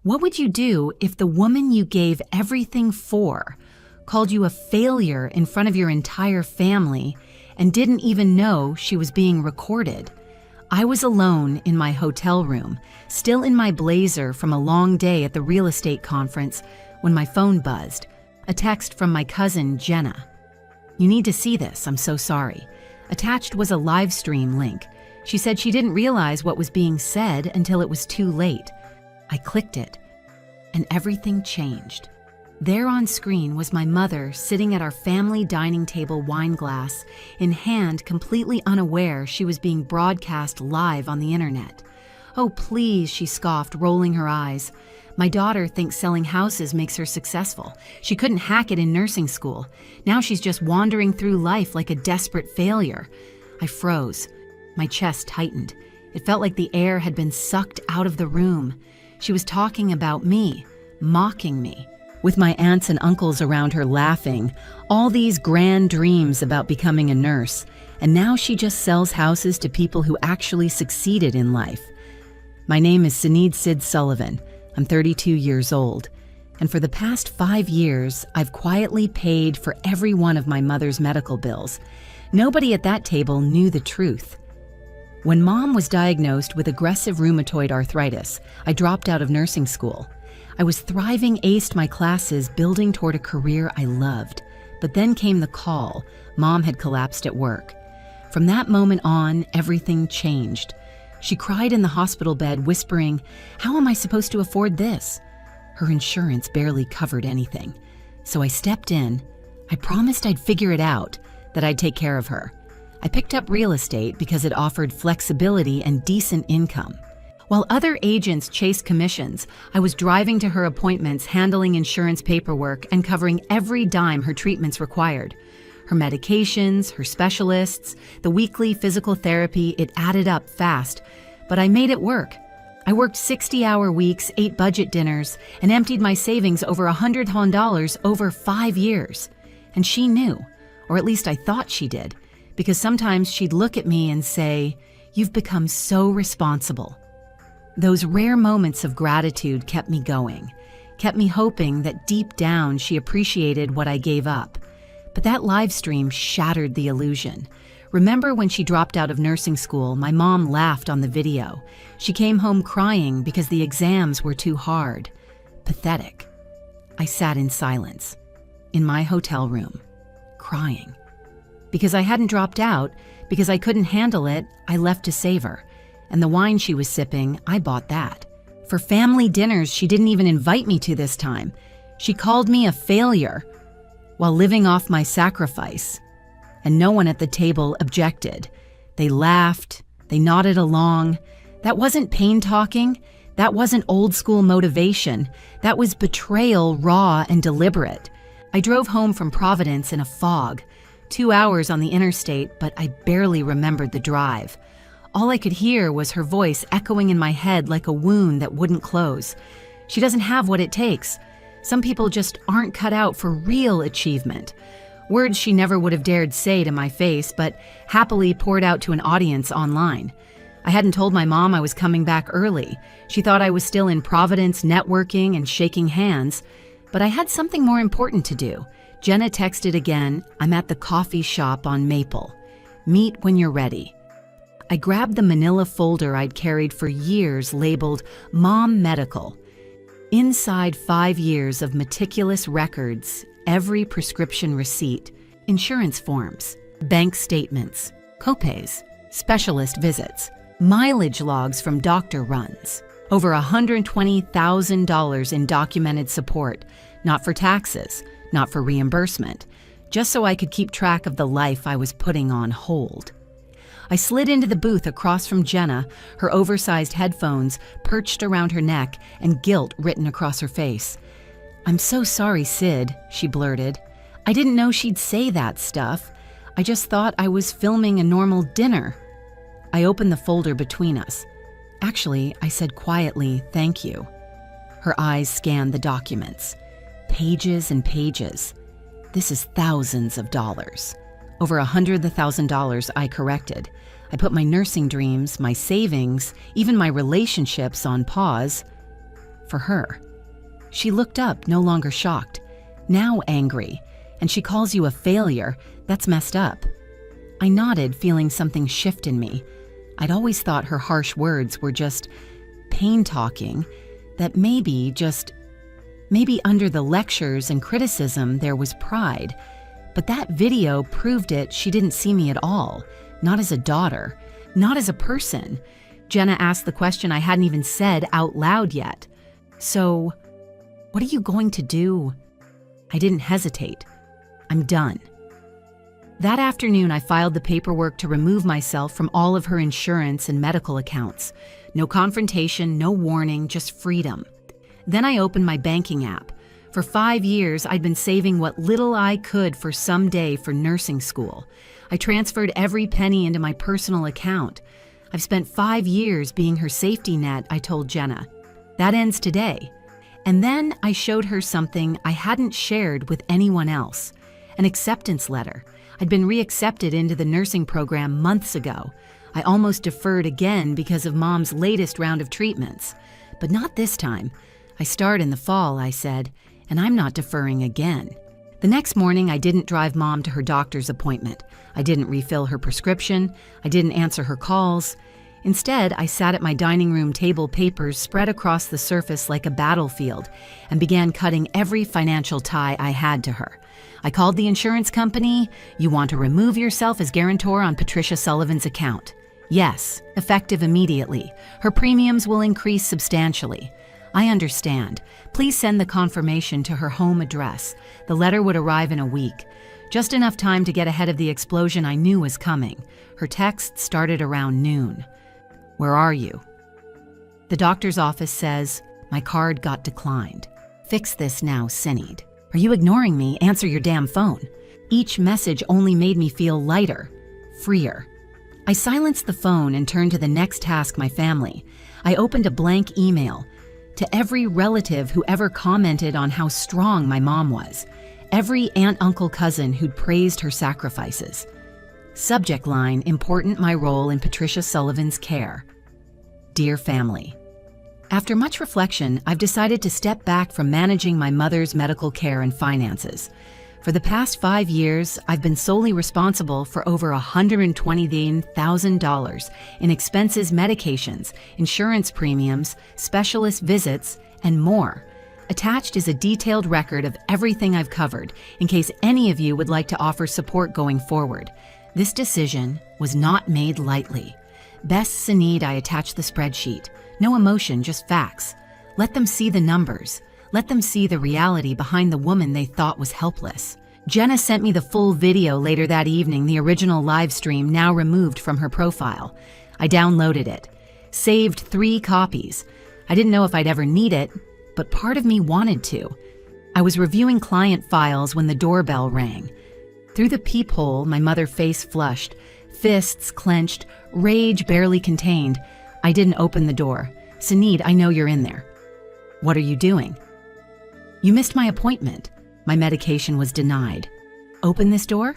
What would you do if the woman you gave everything for called you a failure in front of your entire family and didn't even know she was being recorded? I was alone in my hotel room, still in my blazer from a long day at the real estate conference, when my phone buzzed. A text from my cousin, Jenna. "You need to see this, I'm so sorry." Attached was a live stream link. She said she didn't realize what was being said until it was too late. I clicked it, and everything changed. There on screen was my mother sitting at our family dining table, wine glass in hand, completely unaware she was being broadcast live on the internet. "Oh, please," she scoffed, rolling her eyes. "My daughter thinks selling houses makes her successful. She couldn't hack it in nursing school. Now she's just wandering through life like a desperate failure." I froze. My chest tightened. It felt like the air had been sucked out of the room. She was talking about me, mocking me, with my aunts and uncles around her laughing, all these grand dreams about becoming a nurse, and now she just sells houses to people who actually succeeded in life. My name is Sinead Sid Sullivan. I'm 32 years old, and for the past 5 years, I've quietly paid for every one of my mother's medical bills. Nobody at that table knew the truth. When Mom was diagnosed with aggressive rheumatoid arthritis, I dropped out of nursing school. I was thriving, aced my classes, building toward a career I loved. But then came the call. Mom had collapsed at work. From that moment on, everything changed. She cried in the hospital bed, whispering, "How am I supposed to afford this?" Her insurance barely covered anything. So I stepped in. I promised I'd figure it out, that I'd take care of her. I picked up real estate because it offered flexibility and decent income. While other agents chased commissions, I was driving to her appointments, handling insurance paperwork, and covering every dime her treatments required. Her medications, her specialists, the weekly physical therapy, it added up fast. But I made it work. I worked 60-hour weeks, ate budget dinners, and emptied my savings over $100 over 5 years. And she knew, or at least I thought she did, because sometimes she'd look at me and say, "You've become so responsible." Those rare moments of gratitude kept me going, kept me hoping that deep down she appreciated what I gave up. But that live stream shattered the illusion. Remember when she dropped out of nursing school, my mom laughed on the video. She came home crying because the exams were too hard. Pathetic. I sat in silence, in my hotel room, crying. Because I hadn't dropped out, because I couldn't handle it, I left to save her. And the wine she was sipping, I bought that. For family dinners she didn't even invite me to this time. She called me a failure while living off my sacrifice. And no one at the table objected. They laughed, they nodded along. That wasn't pain talking. That wasn't old school motivation. That was betrayal, raw and deliberate. I drove home from Providence in a fog. 2 hours on the interstate, but I barely remembered the drive. All I could hear was her voice echoing in my head like a wound that wouldn't close. She doesn't have what it takes. Some people just aren't cut out for real achievement. Words she never would have dared say to my face, but happily poured out to an audience online. I hadn't told my mom I was coming back early. She thought I was still in Providence networking and shaking hands, but I had something more important to do. Jenna texted again, "I'm at the coffee shop on Maple. Meet when you're ready." I grabbed the manila folder I'd carried for years labeled Mom Medical. Inside 5 years of meticulous records, every prescription receipt, insurance forms, bank statements, copays, specialist visits, mileage logs from doctor runs, over $120,000 in documented support, not for taxes, not for reimbursement, just so I could keep track of the life I was putting on hold. I slid into the booth across from Jenna, her oversized headphones perched around her neck and guilt written across her face. "I'm so sorry, Sid," she blurted. "I didn't know she'd say that stuff. I just thought I was filming a normal dinner." I opened the folder between us. Actually, I said quietly, "Thank you." Her eyes scanned the documents. Pages and pages. This is thousands of dollars. Over $100,000 I corrected. I put my nursing dreams, my savings, even my relationships on pause. for her. She looked up, no longer shocked, now angry, and she calls you a failure. That's messed up. I nodded, feeling something shift in me. I'd always thought her harsh words were just pain talking, that maybe under the lectures and criticism there was pride. But that video proved it. She didn't see me at all, not as a daughter, not as a person. Jenna asked the question I hadn't even said out loud yet. So, what are you going to do? I didn't hesitate. I'm done. That afternoon, I filed the paperwork to remove myself from all of her insurance and medical accounts. No confrontation, no warning, just freedom. Then I opened my banking app. For 5 years, I'd been saving what little I could for someday for nursing school. I transferred every penny into my personal account. I've spent 5 years being her safety net, I told Jenna. That ends today. And then I showed her something I hadn't shared with anyone else. An acceptance letter. I'd been reaccepted into the nursing program months ago. I almost deferred again because of Mom's latest round of treatments. But not this time. I start in the fall, I said, and I'm not deferring again. The next morning, I didn't drive Mom to her doctor's appointment. I didn't refill her prescription. I didn't answer her calls. Instead, I sat at my dining room table, papers spread across the surface like a battlefield, and began cutting every financial tie I had to her. I called the insurance company. You want to remove yourself as guarantor on Patricia Sullivan's account? Yes, effective immediately. Her premiums will increase substantially. I understand. Please send the confirmation to her home address. The letter would arrive in a week. Just enough time to get ahead of the explosion I knew was coming. Her text started around noon. Where are you? The doctor's office says, my card got declined. Fix this now, Sinead. Are you ignoring me? Answer your damn phone. Each message only made me feel lighter, freer. I silenced the phone and turned to the next task, my family. I opened a blank email to every relative who ever commented on how strong my mom was. Every aunt, uncle, cousin who'd praised her sacrifices. Subject line, important my role in Patricia Sullivan's care. Dear family. After much reflection, I've decided to step back from managing my mother's medical care and finances. For the past 5 years, I've been solely responsible for over $129,000 in expenses, medications, insurance premiums, specialist visits, and more. Attached is a detailed record of everything I've covered, in case any of you would like to offer support going forward. This decision was not made lightly. Best Sinead, I attached the spreadsheet. No emotion, just facts. Let them see the numbers. Let them see the reality behind the woman they thought was helpless. Jenna sent me the full video later that evening, the original live stream now removed from her profile. I downloaded it. Saved 3 copies. I didn't know if I'd ever need it, but part of me wanted to. I was reviewing client files when the doorbell rang. Through the peephole, my mother face flushed, fists clenched, rage barely contained. I didn't open the door. Sinead, I know you're in there. What are you doing? You missed my appointment. My medication was denied. Open this door?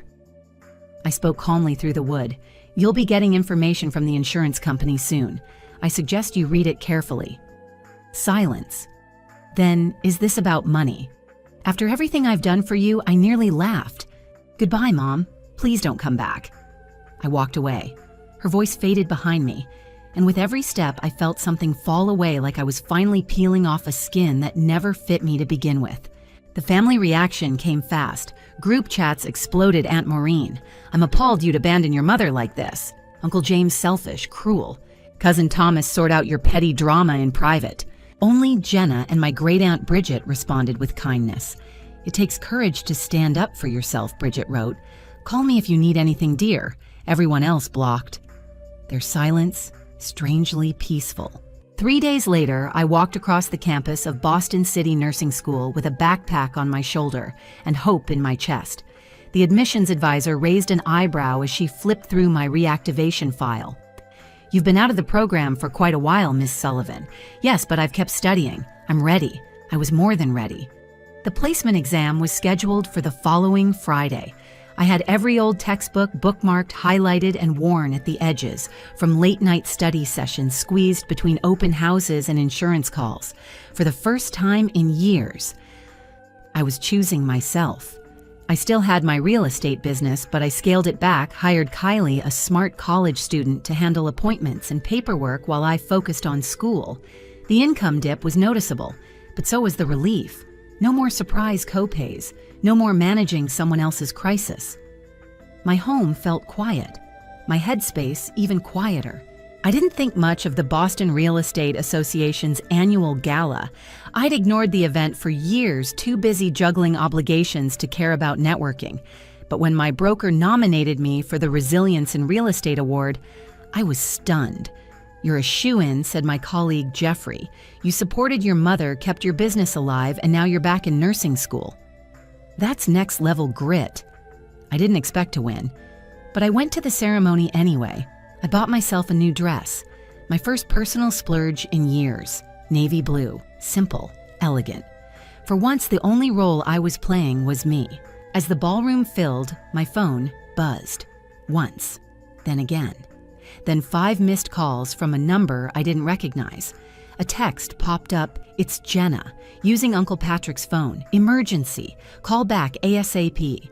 I spoke calmly through the wood. You'll be getting information from the insurance company soon. I suggest you read it carefully. Silence. Then, is this about money? After everything I've done for you, I nearly laughed. Goodbye, Mom. Please don't come back. I walked away. Her voice faded behind me, and with every step, I felt something fall away, like I was finally peeling off a skin that never fit me to begin with. The family reaction came fast. Group chats exploded. Aunt Maureen, I'm appalled you'd abandon your mother like this. Uncle James selfish, cruel. Cousin Thomas, sort out your petty drama in private. Only Jenna and my great-aunt Bridget responded with kindness. It takes courage to stand up for yourself, Bridget wrote. Call me if you need anything, dear. Everyone else blocked. Their silence, strangely peaceful. 3 days later, I walked across the campus of Boston City Nursing School with a backpack on my shoulder and hope in my chest. The admissions advisor raised an eyebrow as she flipped through my reactivation file. You've been out of the program for quite a while, Miss Sullivan. Yes, but I've kept studying. I'm ready. I was more than ready. The placement exam was scheduled for the following Friday. I had every old textbook bookmarked, highlighted, and worn at the edges, from late-night study sessions squeezed between open houses and insurance calls. For the first time in years, I was choosing myself. I still had my real estate business, but I scaled it back, hired Kylie, a smart college student, to handle appointments and paperwork while I focused on school. The income dip was noticeable, but so was the relief. No more surprise copays, no more managing someone else's crisis. My home felt quiet, my headspace even quieter. I didn't think much of the Boston Real Estate Association's annual gala. I'd ignored the event for years, too busy juggling obligations to care about networking. But when my broker nominated me for the Resilience in Real Estate Award, I was stunned. "You're a shoo-in," said my colleague Jeffrey. "You supported your mother, kept your business alive, and now you're back in nursing school." That's next-level grit. I didn't expect to win, but I went to the ceremony anyway. I bought myself a new dress, my first personal splurge in years. Navy blue, simple, elegant. For once, the only role I was playing was me. As the ballroom filled, my phone buzzed. Once, then again. Then 5 missed calls from a number I didn't recognize. A text popped up, "It's Jenna, using Uncle Patrick's phone. Emergency. Call back ASAP."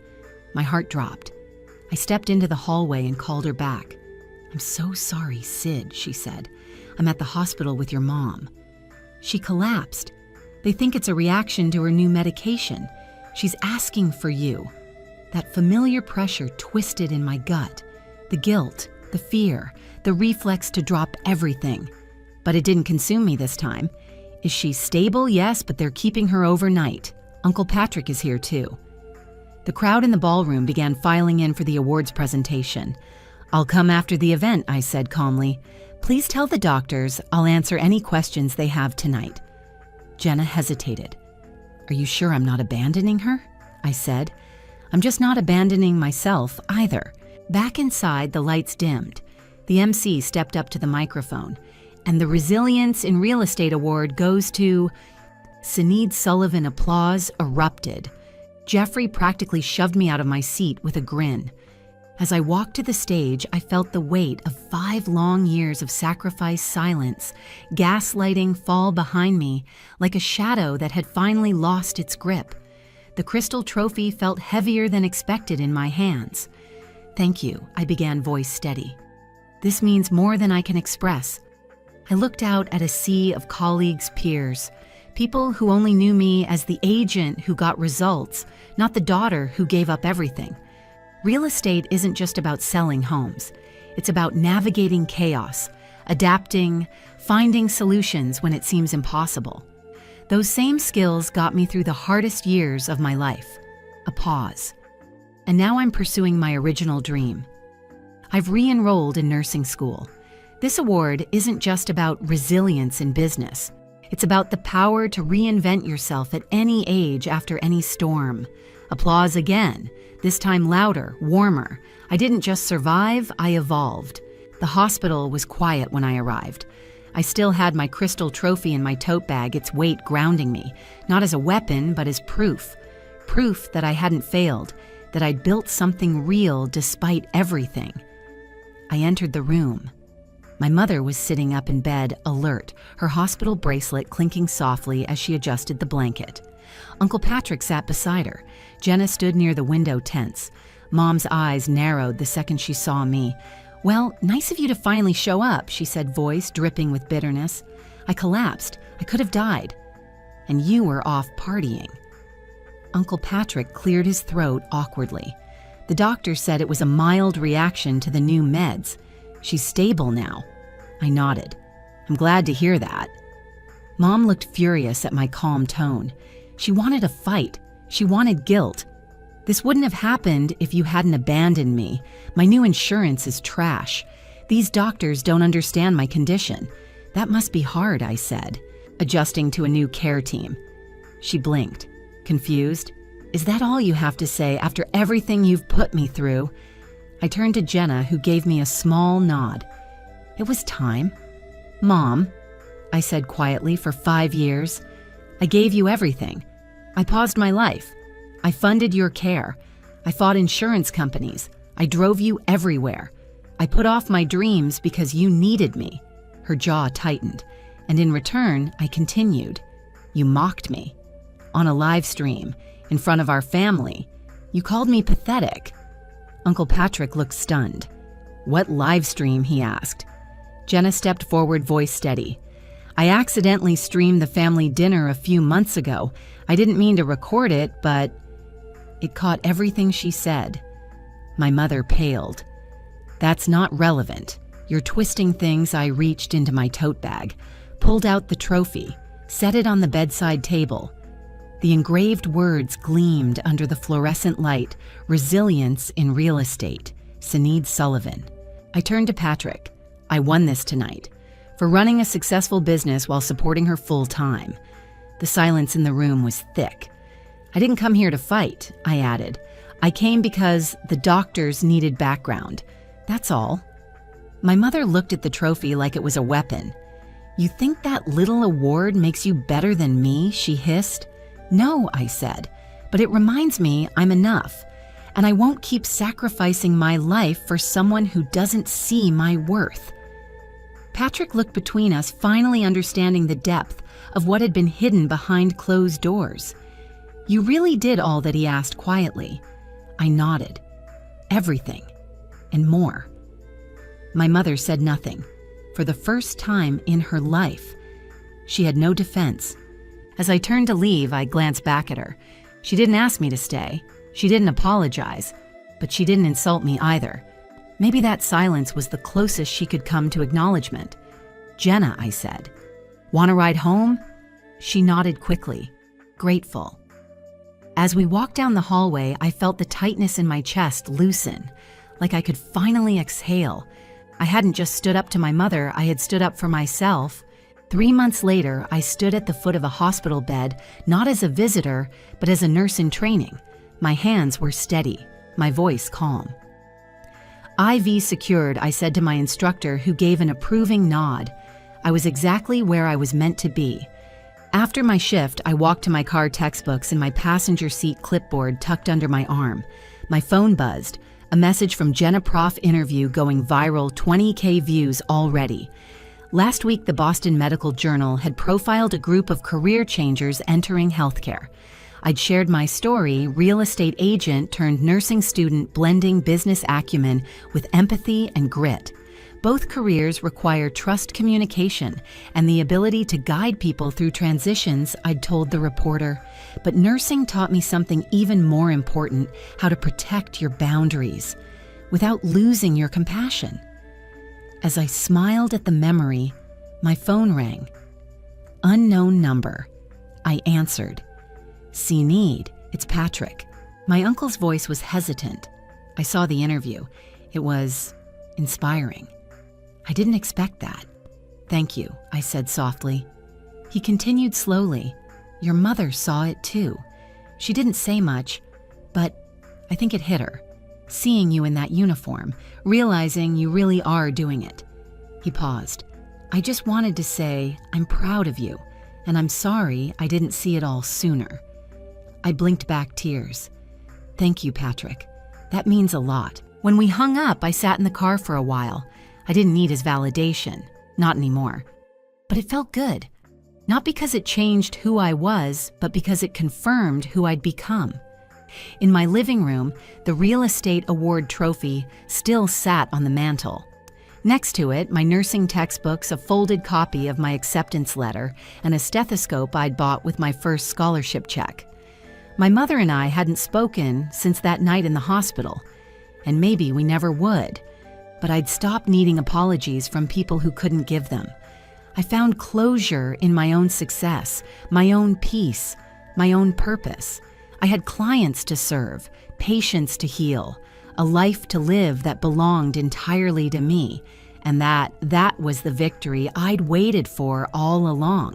My heart dropped. I stepped into the hallway and called her back. "I'm so sorry, Sid," she said. "I'm at the hospital with your mom." She collapsed. "They think it's a reaction to her new medication. She's asking for you." That familiar pressure twisted in my gut. The guilt, the fear, the reflex to drop everything. But it didn't consume me this time. "Is she stable?" "Yes, but they're keeping her overnight. Uncle Patrick is here too." The crowd in the ballroom began filing in for the awards presentation. "I'll come after the event," I said calmly. "Please tell the doctors I'll answer any questions they have tonight." Jenna hesitated. "Are you sure I'm not abandoning her?" I said. "I'm just not abandoning myself either." Back inside, the lights dimmed. The MC stepped up to the microphone, and the Resilience in Real Estate Award goes to... Sinead Sullivan. Applause erupted. Jeffrey practically shoved me out of my seat with a grin. As I walked to the stage, I felt the weight of 5 long years of sacrifice, silence, gaslighting fall behind me like a shadow that had finally lost its grip. The crystal trophy felt heavier than expected in my hands. "Thank you," I began, voice steady. "This means more than I can express." I looked out at a sea of colleagues, peers, people who only knew me as the agent who got results, not the daughter who gave up everything. Real estate isn't just about selling homes. It's about navigating chaos, adapting, finding solutions when it seems impossible. Those same skills got me through the hardest years of my life. A pause. And now I'm pursuing my original dream. I've re-enrolled in nursing school. This award isn't just about resilience in business. It's about the power to reinvent yourself at any age after any storm. Applause again, this time louder, warmer. I didn't just survive, I evolved. The hospital was quiet when I arrived. I still had my crystal trophy in my tote bag, its weight grounding me, not as a weapon, but as proof. Proof that I hadn't failed, that I'd built something real despite everything. I entered the room. My mother was sitting up in bed, alert, her hospital bracelet clinking softly as she adjusted the blanket. Uncle Patrick sat beside her. Jenna stood near the window, tense. Mom's eyes narrowed the second she saw me. "Well, nice of you to finally show up," she said, voice dripping with bitterness. "I collapsed. I could have died. And you were off partying." Uncle Patrick cleared his throat awkwardly. "The doctor said it was a mild reaction to the new meds. She's stable now." I nodded. "I'm glad to hear that." Mom looked furious at my calm tone. She wanted a fight. She wanted guilt. "This wouldn't have happened if you hadn't abandoned me. My new insurance is trash. These doctors don't understand my condition." "That must be hard," I said, adjusting to a new care team. She blinked, confused. "Is that all you have to say after everything you've put me through?" I turned to Jenna, who gave me a small nod. "It was time." "Mom," I said quietly, "for 5 years, I gave you everything. I paused my life. I funded your care. I fought insurance companies. I drove you everywhere. I put off my dreams because you needed me." Her jaw tightened, and in return, I continued. "You mocked me. On a live stream, in front of our family. You called me pathetic." Uncle Patrick looked stunned. "What live stream?" he asked. Jenna stepped forward, voice steady. "I accidentally streamed the family dinner a few months ago. I didn't mean to record it, but..." It caught everything she said. My mother paled. "That's not relevant. You're twisting things." I reached into my tote bag, pulled out the trophy, set it on the bedside table. The engraved words gleamed under the fluorescent light, "Resilience in Real Estate, Sinead Sullivan." I turned to Patrick. "I won this tonight, for running a successful business while supporting her full time." The silence in the room was thick. "I didn't come here to fight," I added. "I came because the doctors needed background. That's all." My mother looked at the trophy like it was a weapon. "You think that little award makes you better than me?" she hissed. "No," I said, "but it reminds me I'm enough, and I won't keep sacrificing my life for someone who doesn't see my worth." Patrick looked between us, finally understanding the depth of what had been hidden behind closed doors. "You really did all that he asked?" quietly. I nodded. "Everything, and more." My mother said nothing. For the first time in her life, she had no defense. As I turned to leave, I glanced back at her. She didn't ask me to stay. She didn't apologize, but she didn't insult me either. Maybe that silence was the closest she could come to acknowledgement. "Jenna," I said, "want to ride home?" She nodded quickly, grateful. As we walked down the hallway, I felt the tightness in my chest loosen, like I could finally exhale. I hadn't just stood up to my mother, I had stood up for myself. 3 months later, I stood at the foot of a hospital bed, not as a visitor, but as a nurse in training. My hands were steady, my voice calm. "IV secured," I said to my instructor, who gave an approving nod. I was exactly where I was meant to be. After my shift, I walked to my car, textbooks and my passenger seat clipboard tucked under my arm. My phone buzzed, a message from Jenna Prof interview going viral, 20K views already. Last week, the Boston Medical Journal had profiled a group of career changers entering healthcare. I'd shared my story, real estate agent turned nursing student, blending business acumen with empathy and grit. Both careers require trust communication and the ability to guide people through transitions, I'd told the reporter. But nursing taught me something even more important: how to protect your boundaries without losing your compassion. As I smiled at the memory, my phone rang. Unknown number. I answered. "Sinead, it's Patrick." My uncle's voice was hesitant. I saw the interview. It was inspiring. I didn't expect that. "Thank you," I said softly. He continued slowly. "Your mother saw it too. She didn't say much, but I think it hit her. Seeing you in that uniform, realizing you really are doing it." He paused. "I just wanted to say I'm proud of you, and I'm sorry I didn't see it all sooner." I blinked back tears. "Thank you, Patrick. That means a lot." When we hung up, I sat in the car for a while. I didn't need his validation. Not anymore. But it felt good. Not because it changed who I was, but because it confirmed who I'd become. In my living room, the Real Estate Award trophy still sat on the mantle. Next to it, my nursing textbooks, a folded copy of my acceptance letter, and a stethoscope I'd bought with my first scholarship check. My mother and I hadn't spoken since that night in the hospital, and maybe we never would. But I'd stopped needing apologies from people who couldn't give them. I found closure in my own success, my own peace, my own purpose. I had clients to serve, patients to heal, a life to live that belonged entirely to me, and that was the victory I'd waited for all along.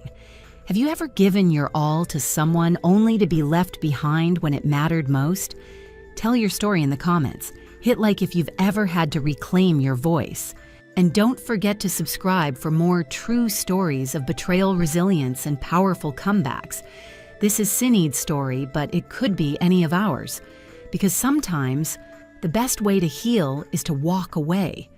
Have you ever given your all to someone only to be left behind when it mattered most? Tell your story in the comments. Hit like if you've ever had to reclaim your voice. And don't forget to subscribe for more true stories of betrayal, resilience, and powerful comebacks. This is Sinead's story, but it could be any of ours. because sometimes the best way to heal is to walk away.